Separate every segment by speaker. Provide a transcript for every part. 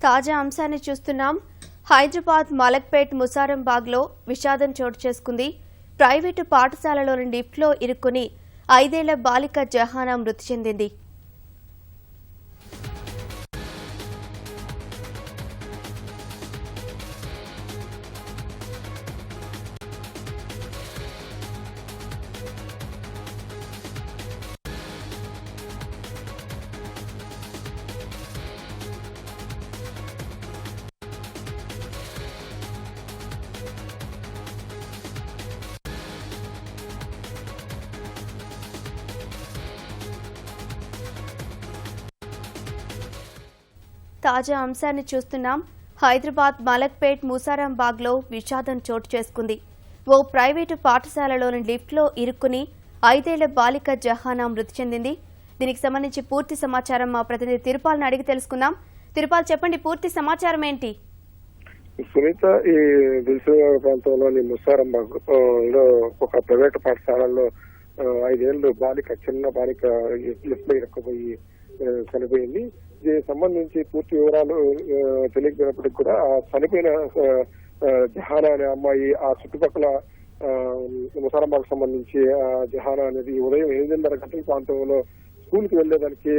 Speaker 1: తాజా అంశాన్ని చూస్తున్నాం. హైదరాబాద్ మలక్పేట్ ముసారంబాగ్లో విషాదం చోటు చేసుకుంది. ప్రైవేటు పాఠశాలలోని లిఫ్ట్లో ఇరుక్కుని 5 ఏళ్ల బాలిక జహానా మృతి చెందింది. తాజా అంశాన్ని చూస్తున్నాం. హైదరాబాద్ మలక్పేట్ ముసారంబాగ్లో విషాదం చోటు చేసుకుంది. ఓ ప్రైవేటు పాఠశాలలోని లిఫ్ట్లో ఇరుక్కుని 5 ఏళ్ల బాలిక జహానా మృతి చెందింది. దీనికి సంబంధించి పూర్తి సమాచారం మా ప్రతినిధి తిరుపాల్ని అడిగి తెలుసుకుందాం. తిరుపాల్, చెప్పండి, పూర్తి సమాచారం ఏంటి?
Speaker 2: సునీత, ఈ దిల్సుఖ్నగర్ ప్రాంతంలోని ముసారంబాగ్లో ఒక ప్రైవేటు పాఠశాలలో 5 ఏళ్ల బాలిక, చిన్న బాలిక లిఫ్ట్ లో ఇరుక్కుపోయి చనిపోయింది. దీనికి సంబంధించి పూర్తి వివరాలు తెలియకపోయినప్పటికీ కూడా ఆ చనిపోయిన జహానా అనే అమ్మాయి ఆ చుట్టుపక్కల ముసారంబాగ్ సంబంధించి జహానా అనేది ఉదయం 8:30 గంటల ప్రాంతంలో స్కూల్ కి వెళ్లేదానికి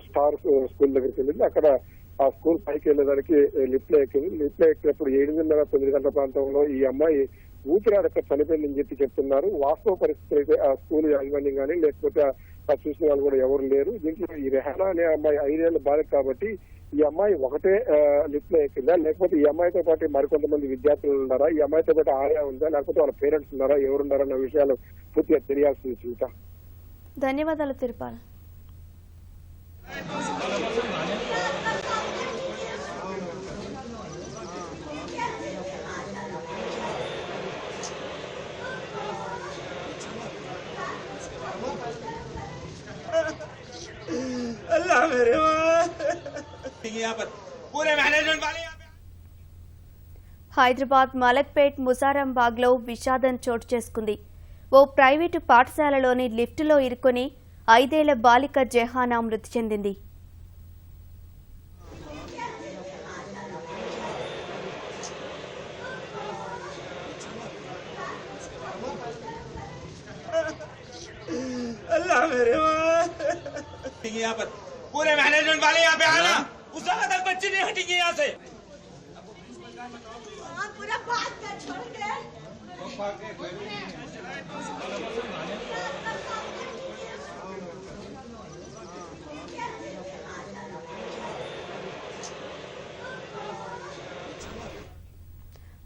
Speaker 2: స్టార్ స్కూల్ దగ్గరికి వెళ్ళింది. అక్కడ ఆ స్కూల్ పైకి వెళ్లేదానికి లిఫ్ట్ లో ఎక్కింది. లిఫ్ట్ లో ఎక్కినప్పుడు 8:30-9 గంటల ప్రాంతంలో ఈ అమ్మాయి ఊపిరాడక చనిపోయిందని చెప్తున్నారు. వాస్తవ పరిస్థితి అయితే ఆ స్కూల్ యాజమాన్యం కానీ లేకపోతే చూసిన వాళ్ళు కూడా ఎవరు లేరు. దీంట్లో ఈ రెహానా అనే అమ్మాయి 5 ఏళ్ల బాలిక కాబట్టి ఈ అమ్మాయి ఒకటే లిఫ్ట్ లో ఎక్కిందా, లేకపోతే ఈ అమ్మాయితో పాటు మరికొంతమంది విద్యార్థులు ఉన్నారా, ఈ అమ్మాయితో పాటు ఆయా ఉందా, లేకపోతే వాళ్ళ పేరెంట్స్ ఉన్నారా, ఎవరున్నారా అన్న విషయాలు పూర్తిగా తెలియాల్సింది. చూద్దాం.
Speaker 1: ధన్యవాదాలు తిరుపాల్. హైదరాబాద్ మలక్పేట్ ముసారంబాగ్లో విషాదం చోటు చేసుకుంది. ఓ ప్రైవేటు పాఠశాలలోని లిఫ్టులో ఇరుక్కుని 5 ఏళ్ల బాలిక జహానా మృతి చెందింది.
Speaker 3: यहाँ पर पूरे मैनेजमेंट वाले यहाँ पे आना, उस वक्त तक बच्चे नहीं हटेंगे यहाँ से।
Speaker 4: पूरा बात कर छोड़ के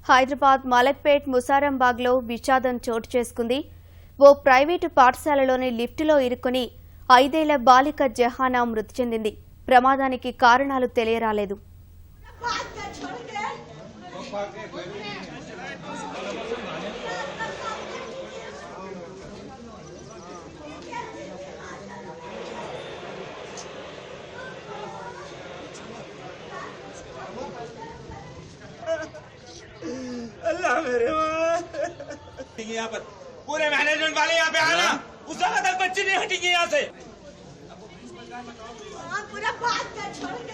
Speaker 1: హైదరాబాద్ మలక్పేట్ ముసారంబాగ్లో విషాదం చోటు చేసుకుంది. ఓ ప్రైవేటు పాఠశాలలోని లిఫ్టులో ఇరుక్కుని 5 ఏళ్ల బాలిక జహానా మృతి చెందింది. ప్రమాదానికి కారణాలు తెలియరాలేదు.
Speaker 3: यहाँ पर पूरे मैनेजमेंट वाले यहाँ पे आना, उस वक्त तक बच्चे नहीं हटेंगे यहाँ से।
Speaker 4: पूरा बात कर छोड़ के